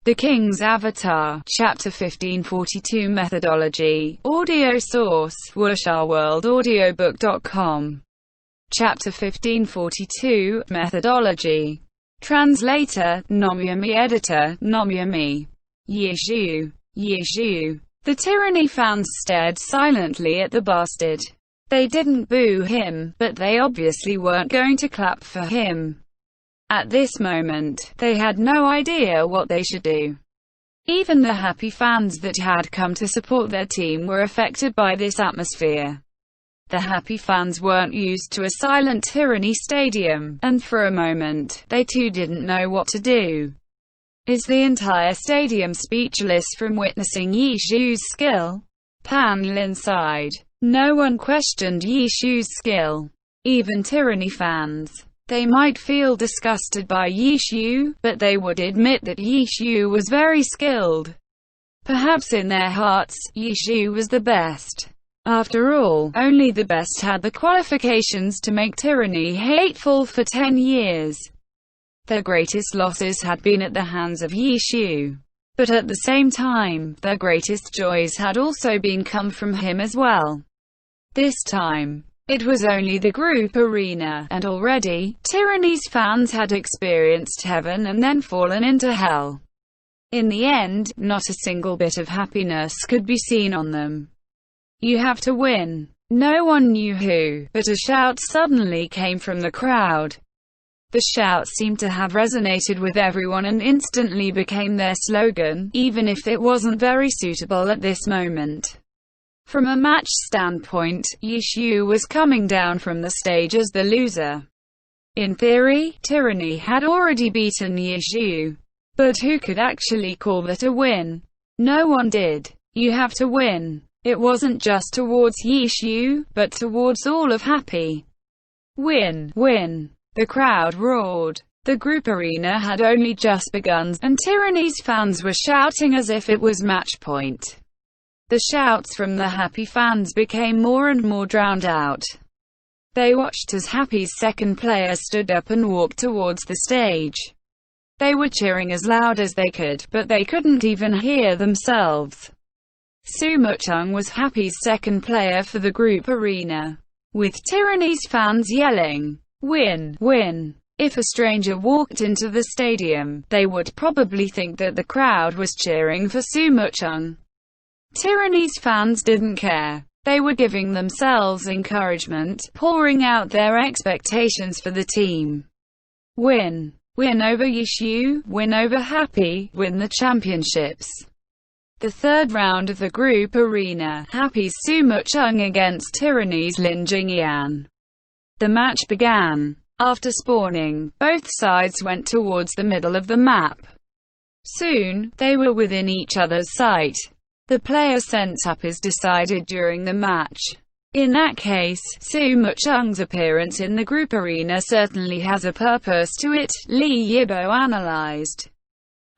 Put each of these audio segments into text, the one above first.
The King's Avatar, Chapter 1542 Methodology, Audio Source, wuxia-world-audiobook.com. Chapter 1542, Methodology. Translator, Nomyami. Editor, Nomyami. Yizhu. Yizhu. The tyranny fans stared silently at the bastard. They didn't boo him, but they obviously weren't going to clap for him. At this moment, they had no idea what they should do. Even the happy fans that had come to support their team were affected by this atmosphere. The happy fans weren't used to a silent tyranny stadium, and for a moment, they too didn't know what to do. Is the entire stadium speechless from witnessing Yizhu's skill? Pan Lin sighed. No one questioned Yizhu's skill. Even tyranny fans. They might feel disgusted by Yizhu, but they would admit that Yizhu was very skilled. Perhaps in their hearts, Yizhu was the best. After all, only the best had the qualifications to make tyranny hateful for 10 years. Their greatest losses had been at the hands of Yizhu. But at the same time, their greatest joys had also been come from him as well. This time, it was only the group arena, and already, tyranny's fans had experienced heaven and then fallen into hell. In the end, not a single bit of happiness could be seen on them. You have to win. No one knew who, but a shout suddenly came from the crowd. The shout seemed to have resonated with everyone and instantly became their slogan, even if it wasn't very suitable at this moment. From a match standpoint, Yizhu was coming down from the stage as the loser. In theory, tyranny had already beaten Yizhu. But who could actually call that a win? No one did. You have to win. It wasn't just towards Yizhu, but towards all of Happy. Win, win. The crowd roared. The group arena had only just begun, and tyranny's fans were shouting as if it was match point. The shouts from the happy fans became more and more drowned out. They watched as Happy's second player stood up and walked towards the stage. They were cheering as loud as they could, but they couldn't even hear themselves. Sumucheng was Happy's second player for the group arena, with tyranny's fans yelling, "Win, win." If a stranger walked into the stadium, they would probably think that the crowd was cheering for Sumucheng. Tyranny's fans didn't care. They were giving themselves encouragement, pouring out their expectations for the team. Win. Win over Yizhu, win over Happy, win the championships. The third round of the group arena, Happy's Sumucheng against tyranny's Lin Jingyan. The match began. After spawning, both sides went towards the middle of the map. Soon, they were within each other's sight. The player sent up is decided during the match. In that case, Sumucheng's appearance in the group arena certainly has a purpose to it, Li Yibo analyzed.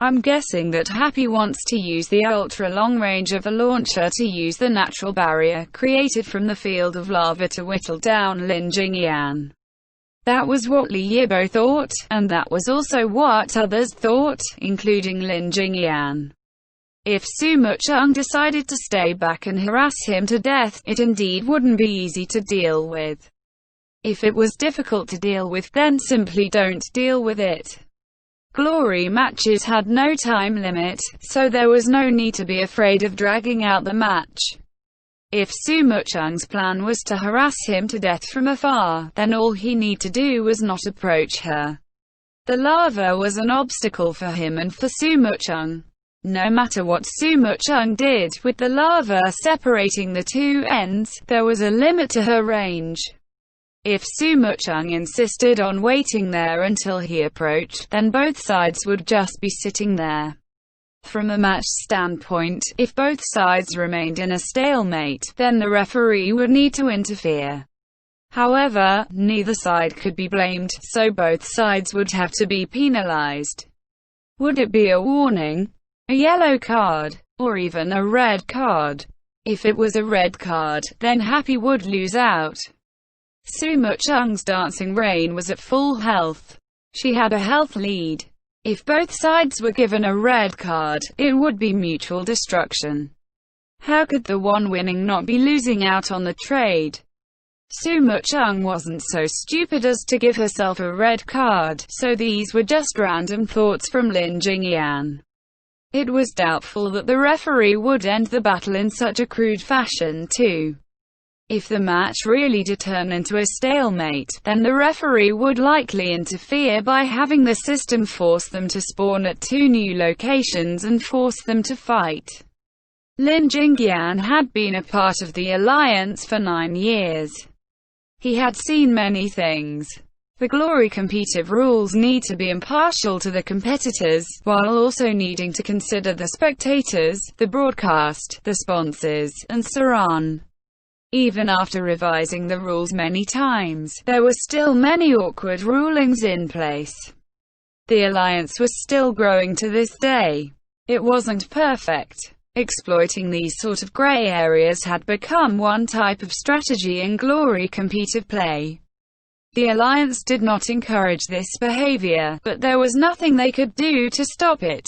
I'm guessing that Happy wants to use the ultra-long range of a launcher to use the natural barrier created from the field of lava to whittle down Lin Jingyan. That was what Li Yibo thought, and that was also what others thought, including Lin Jingyan. If Sumucheng decided to stay back and harass him to death, it indeed wouldn't be easy to deal with. If it was difficult to deal with, then simply don't deal with it. Glory matches had no time limit, so there was no need to be afraid of dragging out the match. If Sumucheng's plan was to harass him to death from afar, then all he needed to do was not approach her. The lava was an obstacle for him and for Sumucheng. No matter what Sumucheng did, with the lava separating the two ends, there was a limit to her range. If Sumucheng insisted on waiting there until he approached, then both sides would just be sitting there. From a match standpoint, if both sides remained in a stalemate, then the referee would need to interfere. However, neither side could be blamed, so both sides would have to be penalized. Would it be a warning, a yellow card, or even a red card? If it was a red card, then Happy would lose out. Sumucheng's dancing rain was at full health. She had a health lead. If both sides were given a red card, it would be mutual destruction. How could the one winning not be losing out on the trade? Su Mucheng wasn't so stupid as to give herself a red card, so these were just random thoughts from Lin Jingyan. It was doubtful that the referee would end the battle in such a crude fashion too. If the match really did turn into a stalemate, then the referee would likely interfere by having the system force them to spawn at 2 new locations and force them to fight. Lin Jingyan had been a part of the alliance for 9 years. He had seen many things. The Glory competitive rules need to be impartial to the competitors, while also needing to consider the spectators, the broadcast, the sponsors, and so on. Even after revising the rules many times, there were still many awkward rulings in place. The alliance was still growing to this day. It wasn't perfect. Exploiting these sort of grey areas had become one type of strategy in Glory competitive play. The Alliance did not encourage this behavior, but there was nothing they could do to stop it.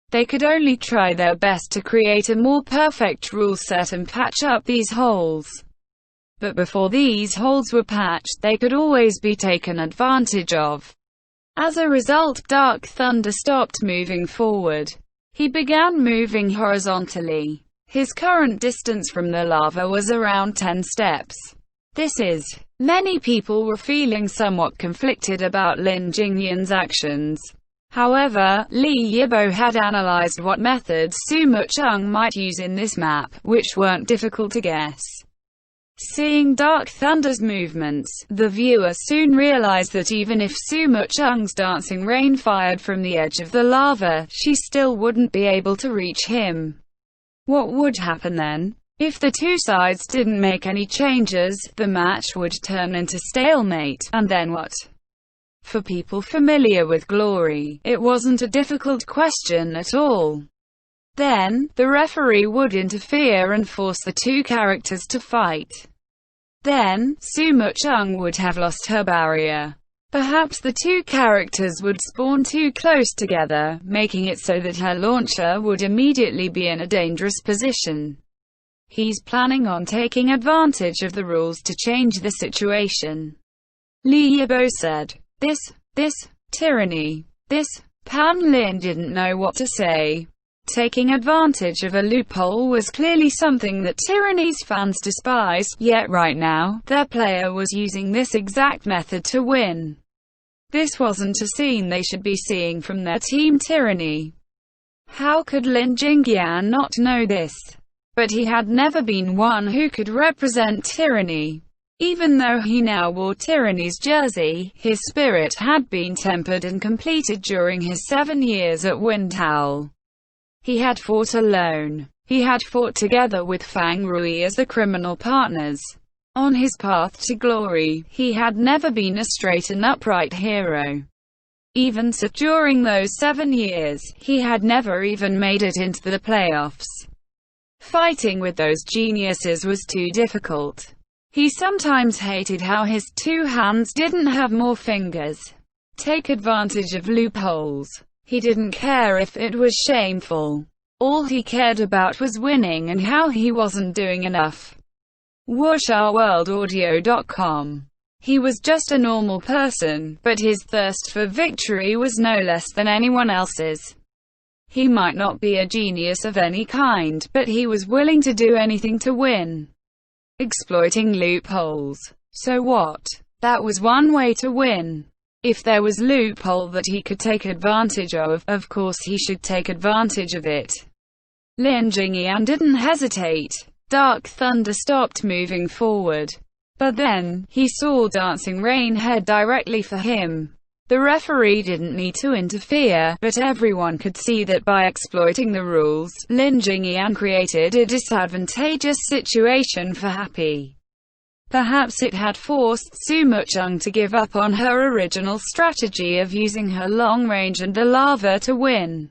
They could only try their best to create a more perfect rule set and patch up these holes. But before these holes were patched, they could always be taken advantage of. As a result, Dark Thunder stopped moving forward. He began moving horizontally. His current distance from the lava was around 10 steps. Many people were feeling somewhat conflicted about Lin Jingyan's actions. However, Li Yibo had analyzed what methods Su Mucheng might use in this map, which weren't difficult to guess. Seeing Dark Thunder's movements, the viewer soon realized that even if Su Mucheng's dancing rain fired from the edge of the lava, she still wouldn't be able to reach him. What would happen then? If the two sides didn't make any changes, the match would turn into stalemate, and then what? For people familiar with Glory, it wasn't a difficult question at all. Then, the referee would interfere and force the two characters to fight. Then, Su Mucheng would have lost her barrier. Perhaps the two characters would spawn too close together, making it so that her launcher would immediately be in a dangerous position. He's planning on taking advantage of the rules to change the situation. Li Yibo said. This tyranny. Pan Lin didn't know what to say. Taking advantage of a loophole was clearly something that Tyranny's fans despise, yet right now, their player was using this exact method to win. This wasn't a scene they should be seeing from their team Tyranny. How could Lin Jingyan not know this? But he had never been one who could represent Tyranny. Even though he now wore Tyranny's jersey, his spirit had been tempered and completed during his 7 years at Windhowl. He had fought alone. He had fought together with Fang Rui as the criminal partners. On his path to glory, he had never been a straight and upright hero. Even so, during those 7 years, he had never even made it into the playoffs. Fighting with those geniuses was too difficult. He sometimes hated how his 2 hands didn't have more fingers. Take advantage of loopholes. He didn't care if it was shameful. All he cared about was winning and how he wasn't doing enough. WuxaWorldAudio.com. He was just a normal person, but his thirst for victory was no less than anyone else's. He might not be a genius of any kind, but he was willing to do anything to win. Exploiting loopholes. So what? That was one way to win. If there was loophole that he could take advantage of course he should take advantage of it. Lin Jingyan didn't hesitate. Dark Thunder stopped moving forward. But then, he saw Dancing Rain head directly for him. The referee didn't need to interfere, but everyone could see that by exploiting the rules, Lin Jingyan created a disadvantageous situation for Happy. Perhaps it had forced Su Mucheng to give up on her original strategy of using her long range and the lava to win.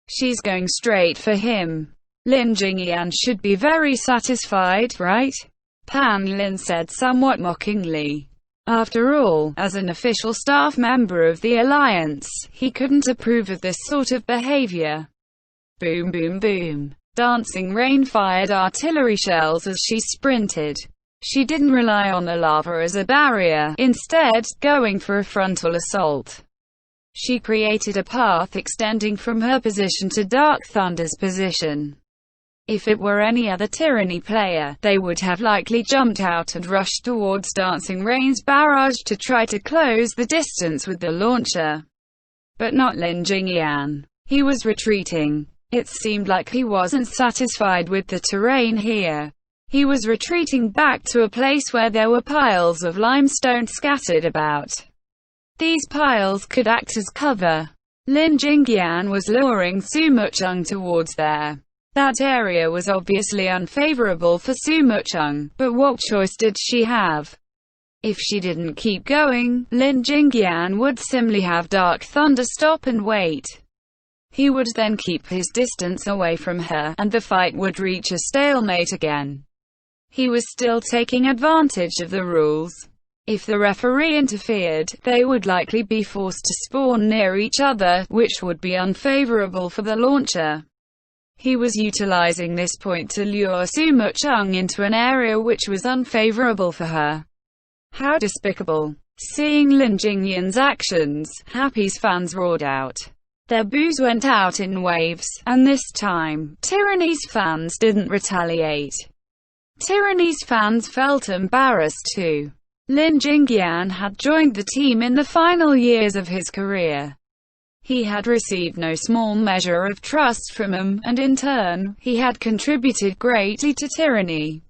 She's going straight for him. Lin Jingyan should be very satisfied, right? Pan Lin said somewhat mockingly. After all, as an official staff member of the Alliance, he couldn't approve of this sort of behavior. Boom boom boom. Dancing Rain fired artillery shells as she sprinted. She didn't rely on the lava as a barrier, instead, going for a frontal assault. She created a path extending from her position to Dark Thunder's position. If it were any other Tyranny player, they would have likely jumped out and rushed towards Dancing Rain's barrage to try to close the distance with the launcher. But not Lin Jingyan. He was retreating. It seemed like he wasn't satisfied with the terrain here. He was retreating back to a place where there were piles of limestone scattered about. These piles could act as cover. Lin Jingyan was luring Sumucheng towards there. That area was obviously unfavorable for Sumucheng, but what choice did she have? If she didn't keep going, Lin Jingyan would simply have Dark Thunder stop and wait. He would then keep his distance away from her, and the fight would reach a stalemate again. He was still taking advantage of the rules. If the referee interfered, they would likely be forced to spawn near each other, which would be unfavorable for the launcher. He was utilizing this point to lure Sumucheng into an area which was unfavorable for her. How despicable. Seeing Lin Jingyan's actions, Happy's fans roared out. Their boos went out in waves, and this time, Tyranny's fans didn't retaliate. Tyranny's fans felt embarrassed too. Lin Jingyan had joined the team in the final years of his career. He had received no small measure of trust from him, and in turn, he had contributed greatly to Tyranny.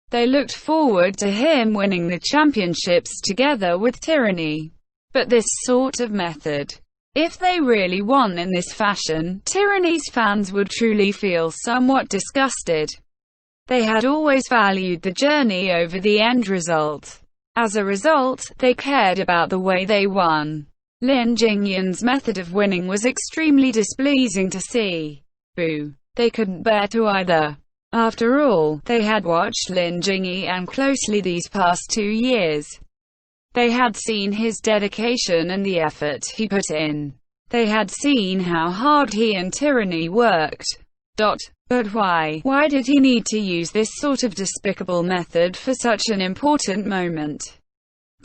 They looked forward to him winning the championships together with Tyranny. But this sort of method, if they really won in this fashion, Tyranny's fans would truly feel somewhat disgusted. They had always valued the journey over the end result. As a result, they cared about the way they won. Lin Jingyan's method of winning was extremely displeasing to see. Boo. They couldn't bear to either. After all, they had watched Lin Jingyan closely these past 2 years. They had seen his dedication and the effort he put in. They had seen how hard he and Tyranny worked. But why? Why did he need to use this sort of despicable method for such an important moment?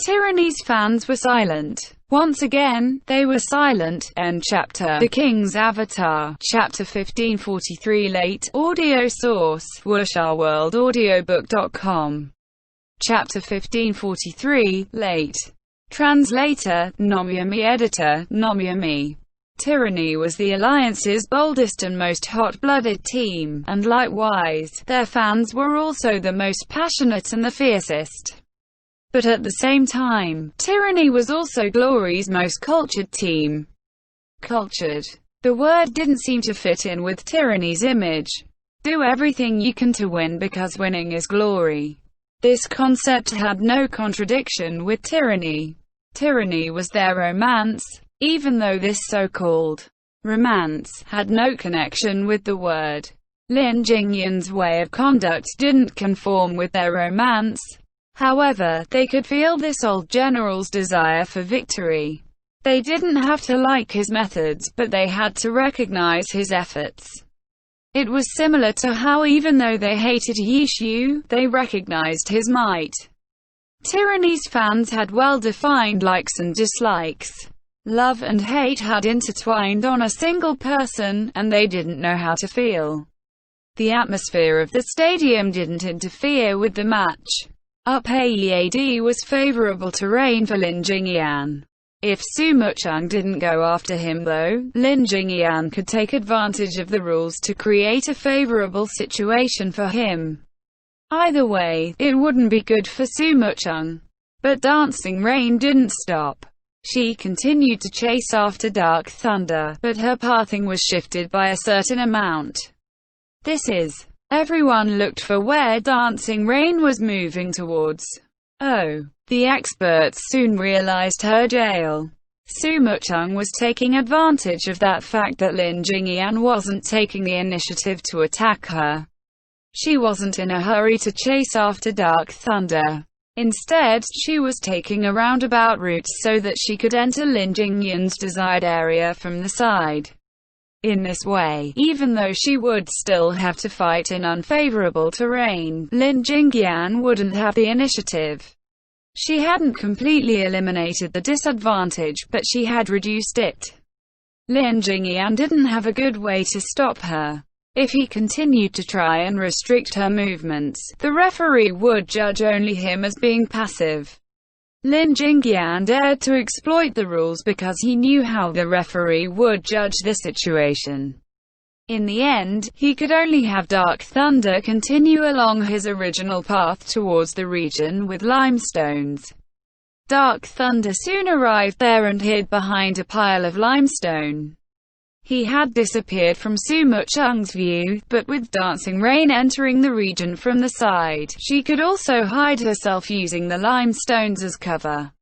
Tyranny's fans were silent. Once again, they were silent. End chapter. The King's Avatar. Chapter 1543. Late. Audio source. wuxia-world-audiobook.com. Chapter 1543. Late. Translator. Nomyami. Editor. Nomyami. Tyranny was the Alliance's boldest and most hot-blooded team, and likewise, their fans were also the most passionate and the fiercest. But at the same time, Tyranny was also Glory's most cultured team. Cultured. The word didn't seem to fit in with Tyranny's image. Do everything you can to win because winning is glory. This concept had no contradiction with Tyranny. Tyranny was their romance, even though this so-called romance had no connection with the word. Lin Jingyan's way of conduct didn't conform with their romance. However, they could feel this old general's desire for victory. They didn't have to like his methods, but they had to recognize his efforts. It was similar to how even though they hated Yishu, they recognized his might. Tyranny's fans had well-defined likes and dislikes. Love and hate had intertwined on a single person, and they didn't know how to feel. The atmosphere of the stadium didn't interfere with the match. Up-Aead was favorable terrain for Lin Jingyan. If Sumucheng didn't go after him though, Lin Jingyan could take advantage of the rules to create a favorable situation for him. Either way, it wouldn't be good for Sumucheng. But Dancing Rain didn't stop. She continued to chase after Dark Thunder, but her pathing was shifted by a certain amount. This is. Everyone looked for where Dancing Rain was moving towards. Oh. The experts soon realized her jail. Sumucheng was taking advantage of that fact that Lin Jingyan wasn't taking the initiative to attack her. She wasn't in a hurry to chase after Dark Thunder. Instead, she was taking a roundabout route so that she could enter Lin Jingyan's desired area from the side. In this way, even though she would still have to fight in unfavorable terrain, Lin Jingyan wouldn't have the initiative. She hadn't completely eliminated the disadvantage, but she had reduced it. Lin Jingyan didn't have a good way to stop her. If he continued to try and restrict her movements, the referee would judge only him as being passive. Lin Jingyan dared to exploit the rules because he knew how the referee would judge the situation. In the end, he could only have Dark Thunder continue along his original path towards the region with limestones. Dark Thunder soon arrived there and hid behind a pile of limestone. He had disappeared from Sumo Chung's view, but with Dancing Rain entering the region from the side, she could also hide herself using the limestones as cover.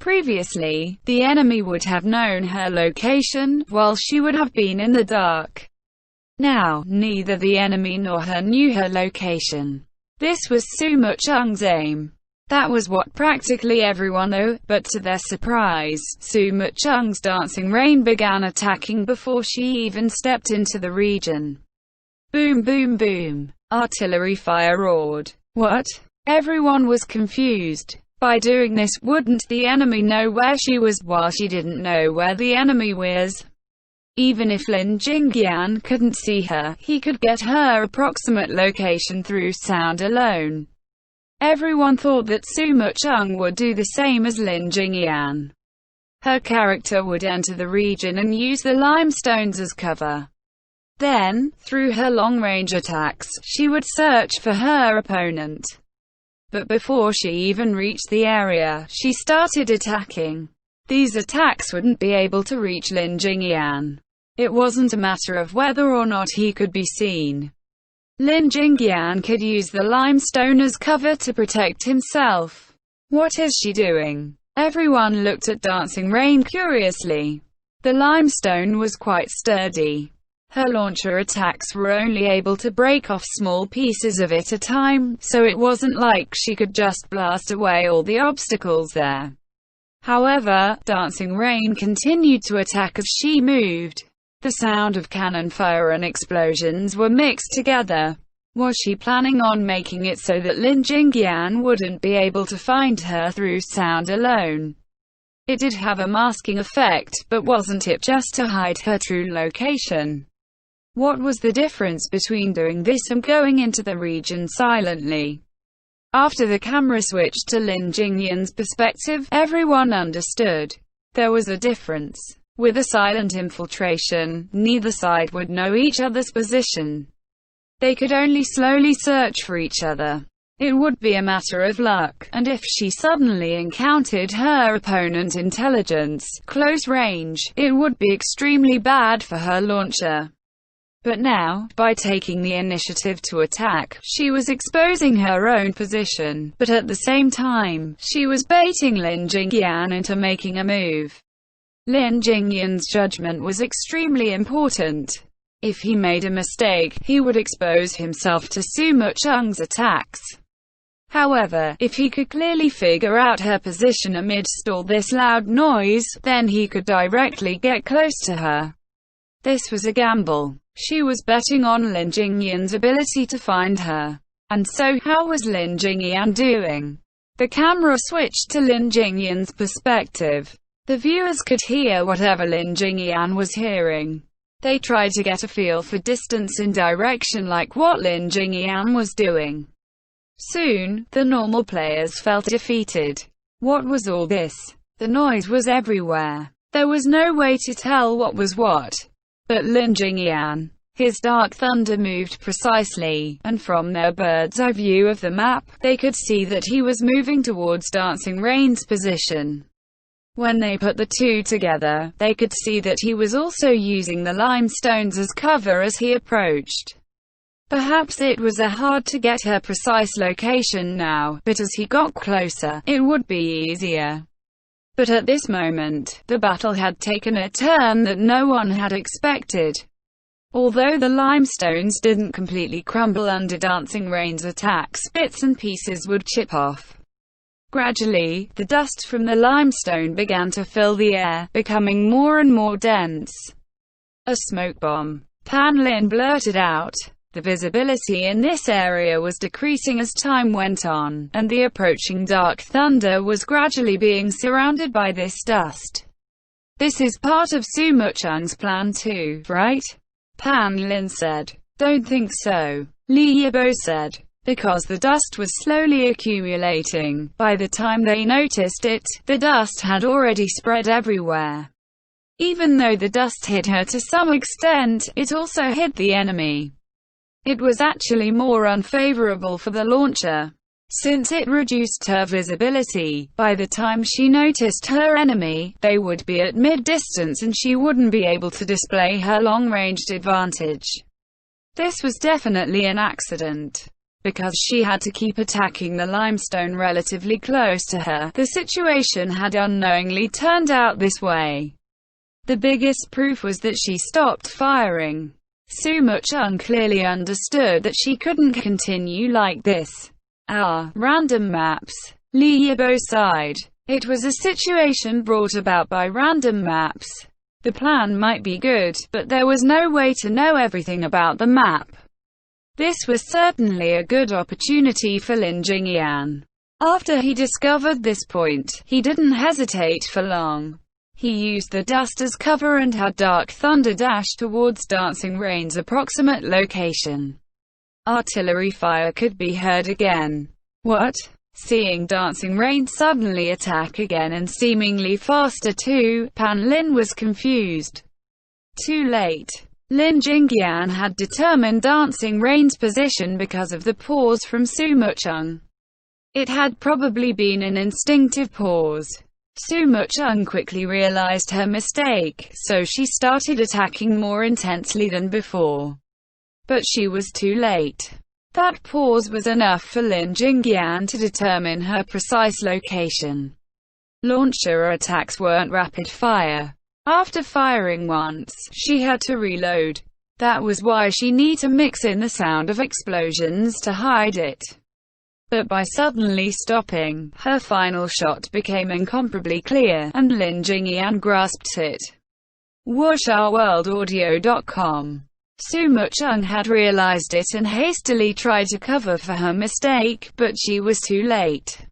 Previously, the enemy would have known her location, while she would have been in the dark. Now, neither the enemy nor her knew her location. This was Sumo Chung's aim. That was what practically everyone knew, but to their surprise, Sumo Chung's Dancing Rain began attacking before she even stepped into the region. Boom boom boom. Artillery fire roared. What? Everyone was confused. By doing this, wouldn't the enemy know where she was, while she didn't know where the enemy was? Even if Lin Jingyan couldn't see her, he could get her approximate location through sound alone. Everyone thought that Sumo Chung would do the same as Lin Jingyan. Her character would enter the region and use the limestones as cover. Then, through her long-range attacks, she would search for her opponent. But before she even reached the area, she started attacking. These attacks wouldn't be able to reach Lin Jingyan. It wasn't a matter of whether or not he could be seen. Lin Jingyan could use the limestone as cover to protect himself. What is she doing? Everyone looked at Dancing Rain curiously. The limestone was quite sturdy. Her launcher attacks were only able to break off small pieces of it at a time, so it wasn't like she could just blast away all the obstacles there. However, Dancing Rain continued to attack as she moved. The sound of cannon fire and explosions were mixed together. Was she planning on making it so that Lin Jingyan wouldn't be able to find her through sound alone? It did have a masking effect, but wasn't it just to hide her true location? What was the difference between doing this and going into the region silently? After the camera switched to Lin Jingyan's perspective, everyone understood. There was a difference. With a silent infiltration, neither side would know each other's position. They could only slowly search for each other. It would be a matter of luck, and if she suddenly encountered her opponent's intelligence, close range, it would be extremely bad for her launcher. But now, by taking the initiative to attack, she was exposing her own position, but at the same time, she was baiting Lin Jingyan into making a move. Lin Jingyan's judgment was extremely important. If he made a mistake, he would expose himself to Sumo Chung's attacks. However, if he could clearly figure out her position amidst all this loud noise, then he could directly get close to her. This was a gamble. She was betting on Lin Jingyan's ability to find her. And so, how was Lin Jingyan doing? The camera switched to Lin Jingyan's perspective. The viewers could hear whatever Lin Jingyan was hearing. They tried to get a feel for distance and direction like what Lin Jingyan was doing. Soon, the normal players felt defeated. What was all this? The noise was everywhere. There was no way to tell what was what. But Lin Jingyan, his Dark Thunder moved precisely, and from their bird's-eye view of the map, they could see that he was moving towards Dancing Rain's position. When they put the two together, they could see that he was also using the limestones as cover as he approached. Perhaps it was hard to get her precise location now, but as he got closer, it would be easier. But at this moment, the battle had taken a turn that no one had expected. Although the limestones didn't completely crumble under Dancing Rain's attacks, bits and pieces would chip off. Gradually, the dust from the limestone began to fill the air, becoming more and more dense. A smoke bomb, Pan Lin blurted out. The visibility in this area was decreasing as time went on, and the approaching dark thunder was gradually being surrounded by this dust. This is part of Su Muchung's plan too, right? Pan Lin said. Don't think so, Li Yibo said. Because the dust was slowly accumulating. By the time they noticed it, the dust had already spread everywhere. Even though the dust hid her to some extent, it also hid the enemy. It was actually more unfavorable for the launcher, since it reduced her visibility. By the time she noticed her enemy, they would be at mid-distance and she wouldn't be able to display her long-ranged advantage. This was definitely an accident. Because she had to keep attacking the limestone relatively close to her, the situation had unknowingly turned out this way. The biggest proof was that she stopped firing. Su Muchung clearly understood that she couldn't continue like this. Random maps. Li Yibo sighed. It was a situation brought about by random maps. The plan might be good, but there was no way to know everything about the map. This was certainly a good opportunity for Lin Jingyan. After he discovered this point, he didn't hesitate for long. He used the dust as cover and had Dark Thunder dash towards Dancing Rain's approximate location. Artillery fire could be heard again. What? Seeing Dancing Rain suddenly attack again and seemingly faster too, Pan Lin was confused. Too late. Lin Jingyan had determined Dancing Rain's position because of the pause from Su Muchung. It had probably been an instinctive pause. Su Muchung quickly realized her mistake, so she started attacking more intensely than before. But she was too late. That pause was enough for Lin Jingyan to determine her precise location. Launcher attacks weren't rapid fire. After firing once, she had to reload. That was why she needed to mix in the sound of explosions to hide it. But by suddenly stopping, her final shot became incomparably clear, and Lin Jingyan grasped it. WuxaWorldAudio.com. Su Muchung had realized it and hastily tried to cover for her mistake, but she was too late.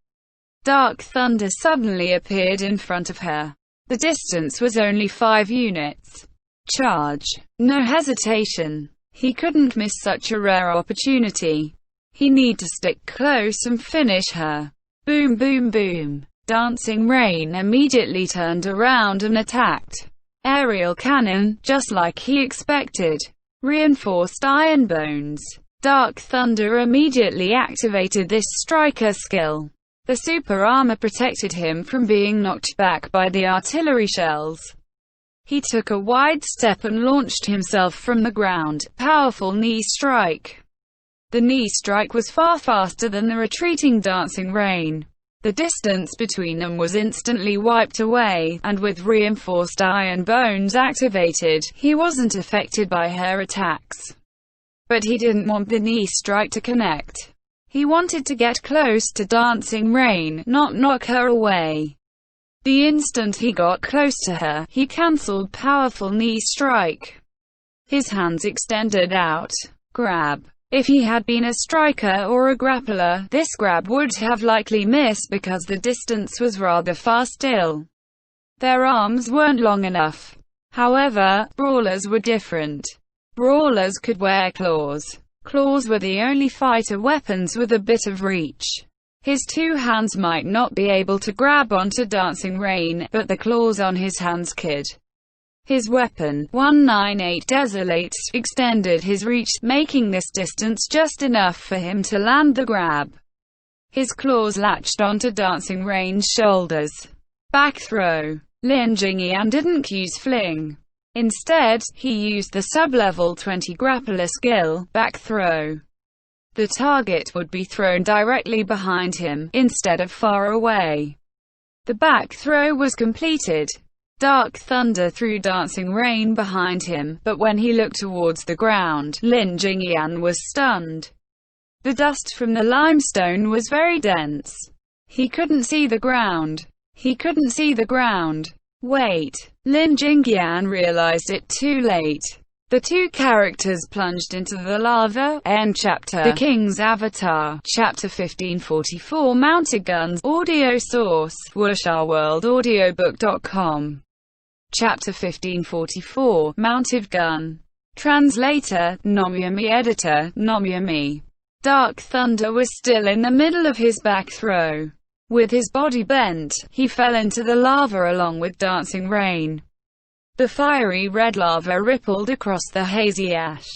Dark Thunder suddenly appeared in front of her. The distance was only 5 units. Charge. No hesitation. He couldn't miss such a rare opportunity. He needed to stick close and finish her. Boom boom boom. Dancing Rain immediately turned around and attacked. Aerial cannon, just like he expected. Reinforced iron bones. Dark Thunder immediately activated this striker skill. The super armor protected him from being knocked back by the artillery shells. He took a wide step and launched himself from the ground. Powerful knee strike. The knee strike was far faster than the retreating Dancing Rain. The distance between them was instantly wiped away, and with reinforced iron bones activated, he wasn't affected by her attacks. But he didn't want the knee strike to connect. He wanted to get close to Dancing Rain, not knock her away. The instant he got close to her, he cancelled powerful knee strike. His hands extended out. Grab. If he had been a striker or a grappler, this grab would have likely missed because the distance was rather far still. Their arms weren't long enough. However, brawlers were different. Brawlers could wear claws. Claws were the only fighter weapons with a bit of reach. His 2 hands might not be able to grab onto Dancing Rain, but the claws on his hands could. His weapon, 198 Desolates, extended his reach, making this distance just enough for him to land the grab. His claws latched onto Dancing Rain's shoulders. Back throw. Lin Jingyan didn't use fling. Instead, he used the sub-level 20 grappler skill, back throw. The target would be thrown directly behind him, instead of far away. The back throw was completed. Dark Thunder threw Dancing Rain behind him, but when he looked towards the ground, Lin Jingyan was stunned. The dust from the limestone was very dense. He couldn't see the ground. He couldn't see the ground. Wait. Lin Jingyan realized it too late. The two characters plunged into the lava. End chapter. The King's Avatar. Chapter 1544. Mounted Guns. Audio source. wuxia-world-audiobook.com. Chapter 1544. Mounted Gun. Translator, Nomyami. Editor, Nomyami. Dark Thunder was still in the middle of his back throw. With his body bent, he fell into the lava along with Dancing Rain. The fiery red lava rippled across the hazy ash.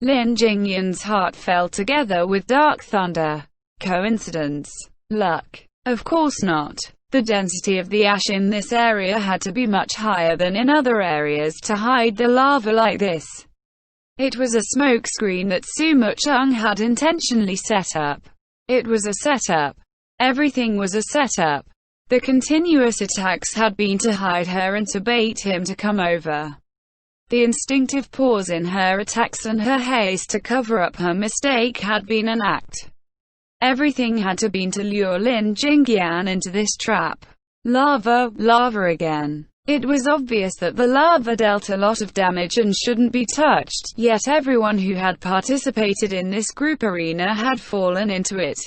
Lin Jingyan's heart fell together with Dark Thunder. Coincidence? Luck? Of course not. The density of the ash in this area had to be much higher than in other areas to hide the lava like this. It was a smoke screen that Sumu Chung had intentionally set up. It was a setup. Everything was a setup. The continuous attacks had been to hide her and to bait him to come over. The instinctive pause in her attacks and her haste to cover up her mistake had been an act. Everything had to been to lure Lin Jingyan into this trap. Lava, lava again. It was obvious that the lava dealt a lot of damage and shouldn't be touched, yet everyone who had participated in this group arena had fallen into it.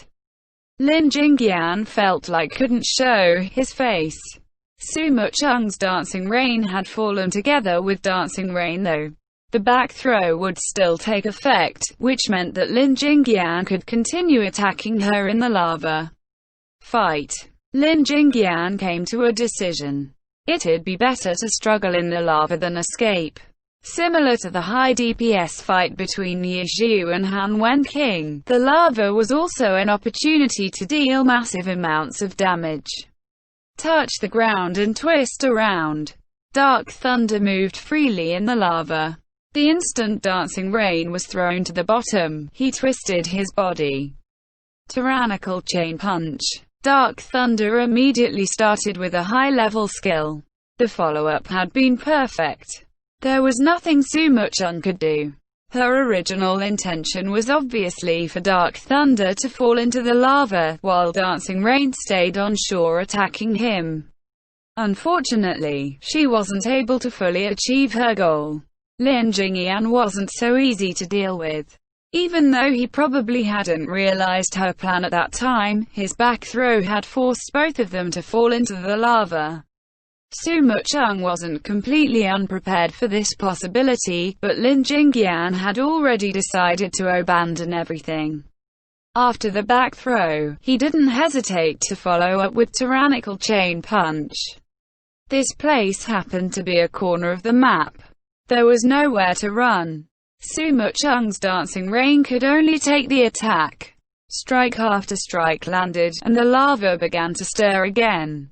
Lin Jingyan felt like couldn't show his face. Sumu Chung's Dancing Rain had fallen together with Dancing Rain though. The back throw would still take effect, which meant that Lin Jingyan could continue attacking her in the lava. Fight. Lin Jingyan came to a decision. It'd be better to struggle in the lava than escape. Similar to the high DPS fight between Ye Xiu and Han Wenqing, the lava was also an opportunity to deal massive amounts of damage. Touch the ground and twist around. Dark Thunder moved freely in the lava. The instant Dancing Rain was thrown to the bottom, he twisted his body. Tyrannical Chain Punch. Dark Thunder immediately started with a high-level skill. The follow-up had been perfect. There was nothing Sumu Chung could do. Her original intention was obviously for Dark Thunder to fall into the lava, while Dancing Rain stayed on shore attacking him. Unfortunately, she wasn't able to fully achieve her goal. Lin Jingyan wasn't so easy to deal with. Even though he probably hadn't realized her plan at that time, his back throw had forced both of them to fall into the lava. Sumu Chung wasn't completely unprepared for this possibility, but Lin Jingyan had already decided to abandon everything. After the back throw, he didn't hesitate to follow up with Tyrannical Chain Punch. This place happened to be a corner of the map. There was nowhere to run. Sumu Chung's Dancing Rain could only take the attack. Strike after strike landed, and the lava began to stir again.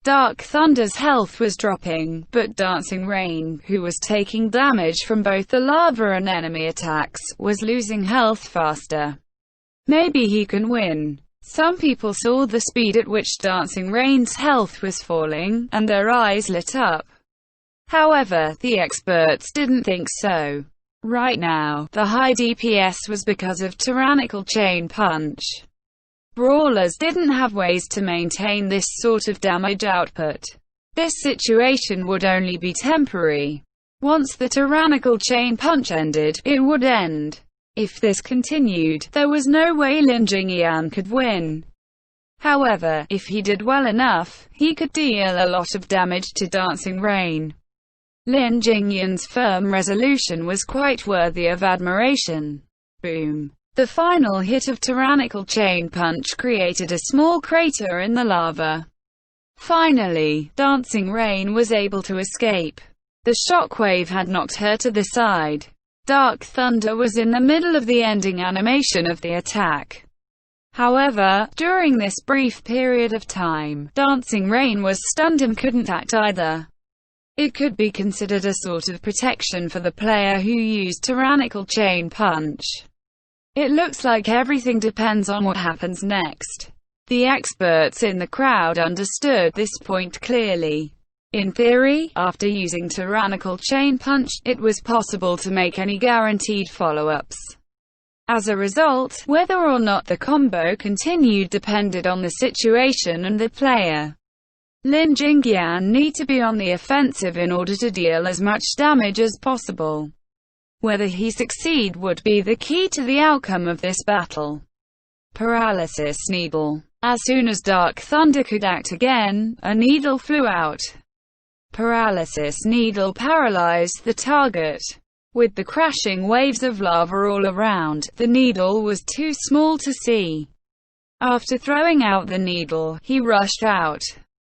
Dark Thunder's health was dropping, but Dancing Rain, who was taking damage from both the lava and enemy attacks, was losing health faster. Maybe he can win. Some people saw the speed at which Dancing Rain's health was falling, and their eyes lit up. However, the experts didn't think so. Right now, the high DPS was because of Tyrannical Chain Punch. Brawlers didn't have ways to maintain this sort of damage output. This situation would only be temporary. Once the Tyrannical Chain Punch ended, it would end. If this continued, there was no way Lin Jingyan could win. However, if he did well enough, he could deal a lot of damage to Dancing Rain. Lin Jingyan's firm resolution was quite worthy of admiration. Boom. The final hit of Tyrannical Chain Punch created a small crater in the lava. Finally, Dancing Rain was able to escape. The shockwave had knocked her to the side. Dark Thunder was in the middle of the ending animation of the attack. However, during this brief period of time, Dancing Rain was stunned and couldn't act either. It could be considered a sort of protection for the player who used Tyrannical Chain Punch. It looks like everything depends on what happens next. The experts in the crowd understood this point clearly. In theory, after using Tyrannical Chain Punch, it was possible to make any guaranteed follow-ups. As a result, whether or not the combo continued depended on the situation and the player. Lin Jingyan need to be on the offensive in order to deal as much damage as possible. Whether he succeed would be the key to the outcome of this battle. Paralysis Needle. As soon as Dark Thunder could act again, a needle flew out. Paralysis Needle paralyzed the target. With the crashing waves of lava all around, the needle was too small to see. After throwing out the needle, he rushed out.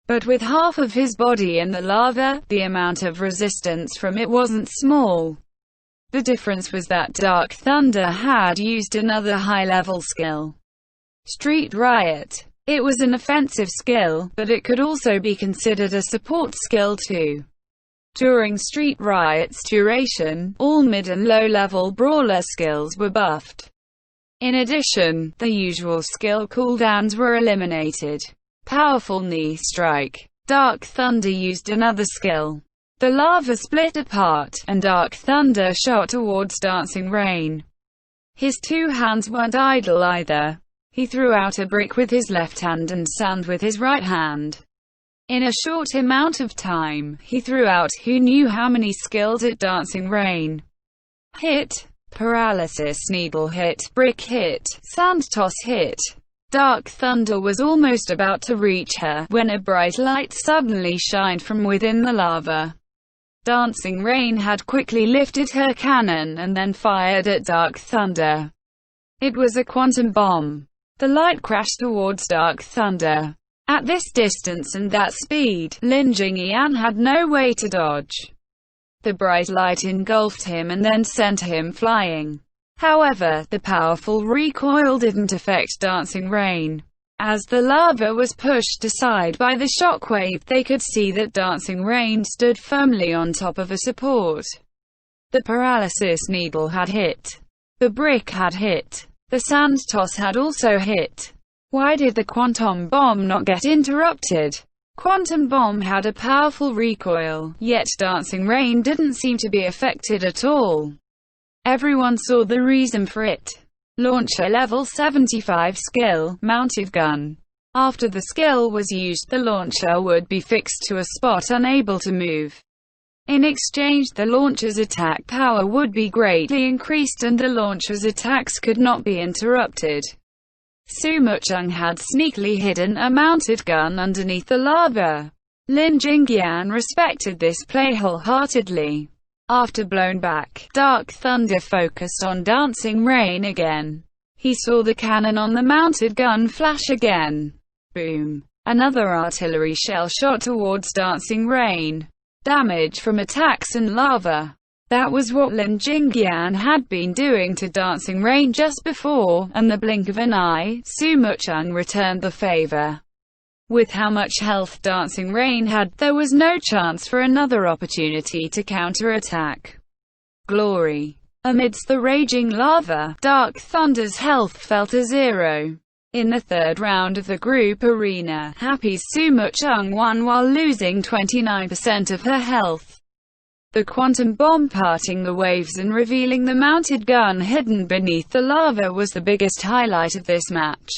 But with half of his body in the lava, the amount of resistance from it wasn't small. The difference was that Dark Thunder had used another high-level skill. Street Riot. It was an offensive skill, but it could also be considered a support skill too. During Street Riot's duration, all mid- and low-level brawler skills were buffed. In addition, the usual skill cooldowns were eliminated. Powerful Knee Strike. Dark Thunder used another skill. The lava split apart, and Dark Thunder shot towards Dancing Rain. His two hands weren't idle either. He threw out a brick with his left hand and sand with his right hand. In a short amount of time, he threw out who knew how many skills at Dancing Rain. Hit. Paralysis Needle hit. Brick hit. Sand Toss hit. Dark Thunder was almost about to reach her, when a bright light suddenly shined from within the lava. Dancing Rain had quickly lifted her cannon and then fired at Dark Thunder. It was a quantum bomb. The light crashed towards Dark Thunder. At this distance and that speed, Lin Jingyan had no way to dodge. The bright light engulfed him and then sent him flying. However, the powerful recoil didn't affect Dancing Rain. As the lava was pushed aside by the shockwave, they could see that Dancing Rain stood firmly on top of a support. The Paralysis Needle had hit. The brick had hit. The Sand Toss had also hit. Why did the Quantum Bomb not get interrupted? Quantum Bomb had a powerful recoil, yet Dancing Rain didn't seem to be affected at all. Everyone saw the reason for it. Launcher level 75 skill, mounted gun. After the skill was used, the launcher would be fixed to a spot unable to move. In exchange, the launcher's attack power would be greatly increased and the launcher's attacks could not be interrupted. Su Mucheng had sneakily hidden a mounted gun underneath the lava. Lin Jingyan respected this play wholeheartedly. After blown back, Dark Thunder focused on Dancing Rain again. He saw the cannon on the mounted gun flash again. Boom! Another artillery shell shot towards Dancing Rain. Damage from attacks and lava. That was what Lin Jingyan had been doing to Dancing Rain just before, and the blink of an eye, Su Mucheng returned the favor. With how much health Dancing Rain had, there was no chance for another opportunity to counterattack. Glory. Amidst the raging lava, Dark Thunder's health fell to 0. In the third round of the group arena, Happy's Su Mucheng won while losing 29% of her health. The quantum bomb parting the waves and revealing the mounted gun hidden beneath the lava was the biggest highlight of this match.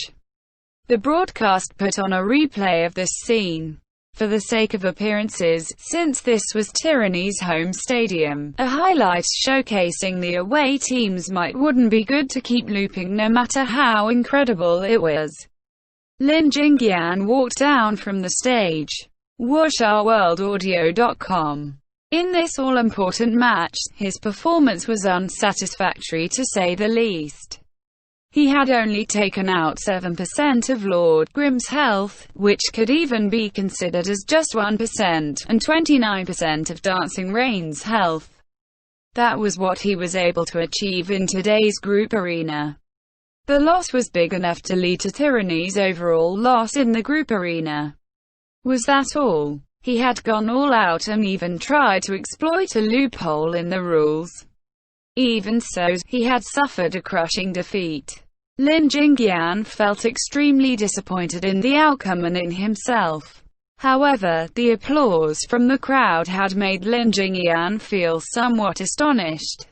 The broadcast put on a replay of this scene. For the sake of appearances, since this was Tyranny's home stadium, a highlight showcasing the away teams wouldn't be good to keep looping no matter how incredible it was. Lin Jingyan walked down from the stage. Wuxia In this all-important match, his performance was unsatisfactory to say the least. He had only taken out 7% of Lord Grimm's health, which could even be considered as just 1%, and 29% of Dancing Rain's health. That was what he was able to achieve in today's group arena. The loss was big enough to lead to Tyranny's overall loss in the group arena. Was that all? He had gone all out and even tried to exploit a loophole in the rules. Even so, he had suffered a crushing defeat. Lin Jingyan felt extremely disappointed in the outcome and in himself. However, the applause from the crowd had made Lin Jingyan feel somewhat astonished.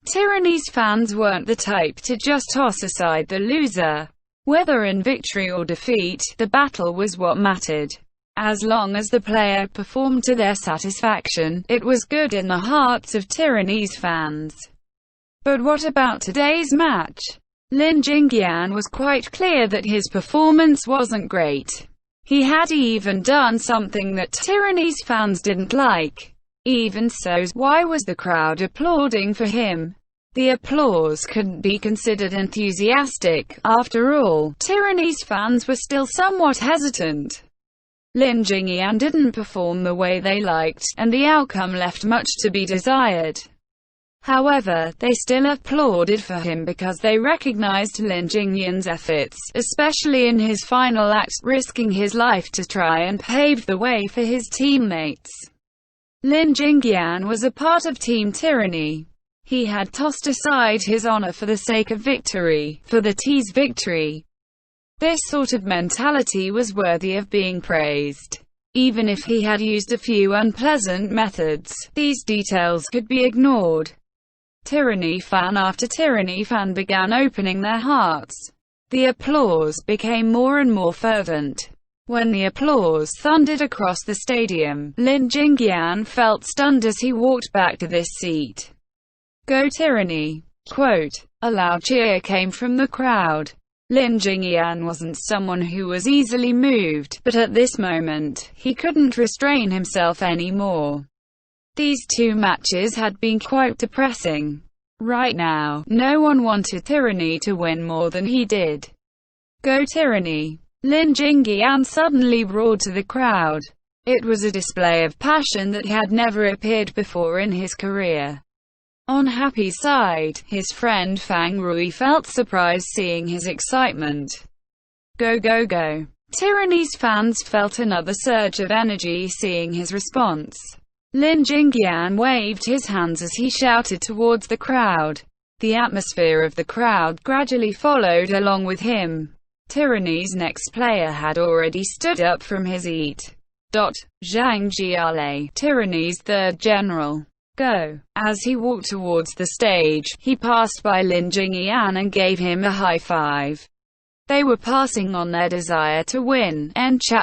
Tyranny's fans weren't the type to just toss aside the loser. Whether in victory or defeat, the battle was what mattered. As long as the player performed to their satisfaction, it was good in the hearts of Tyranny's fans. But what about today's match? Lin Jingyan was quite clear that his performance wasn't great. He had even done something that Tyranny's fans didn't like. Even so, why was the crowd applauding for him? The applause couldn't be considered enthusiastic. After all, Tyranny's fans were still somewhat hesitant. Lin Jingyan didn't perform the way they liked, and the outcome left much to be desired. However, they still applauded for him because they recognized Lin Jingyan's efforts, especially in his final act, risking his life to try and pave the way for his teammates. Lin Jingyan was a part of Team Tyranny. He had tossed aside his honor for the sake of victory, for the T's victory. This sort of mentality was worthy of being praised. Even if he had used a few unpleasant methods, these details could be ignored. Tyranny fan after Tyranny fan began opening their hearts. The applause became more and more fervent. When the applause thundered across the stadium, Lin Jingyan felt stunned as he walked back to this seat. Go Tyranny! Quote. A loud cheer came from the crowd. Lin Jingyan wasn't someone who was easily moved, but at this moment, he couldn't restrain himself anymore. These two matches had been quite depressing. Right now, no one wanted Tyranny to win more than he did. Go Tyranny! Lin Jingyan suddenly roared to the crowd. It was a display of passion that had never appeared before in his career. On Happy's side, his friend Fang Rui felt surprised seeing his excitement. Go go go! Tyranny's fans felt another surge of energy seeing his response. Lin Jingyan waved his hands as he shouted towards the crowd. The atmosphere of the crowd gradually followed along with him. Tyranny's next player had already stood up from his seat. Zhang Jiale, Tyranny's third general. Go. As he walked towards the stage, he passed by Lin Jingyan and gave him a high five. They were passing on their desire to win. End chapter.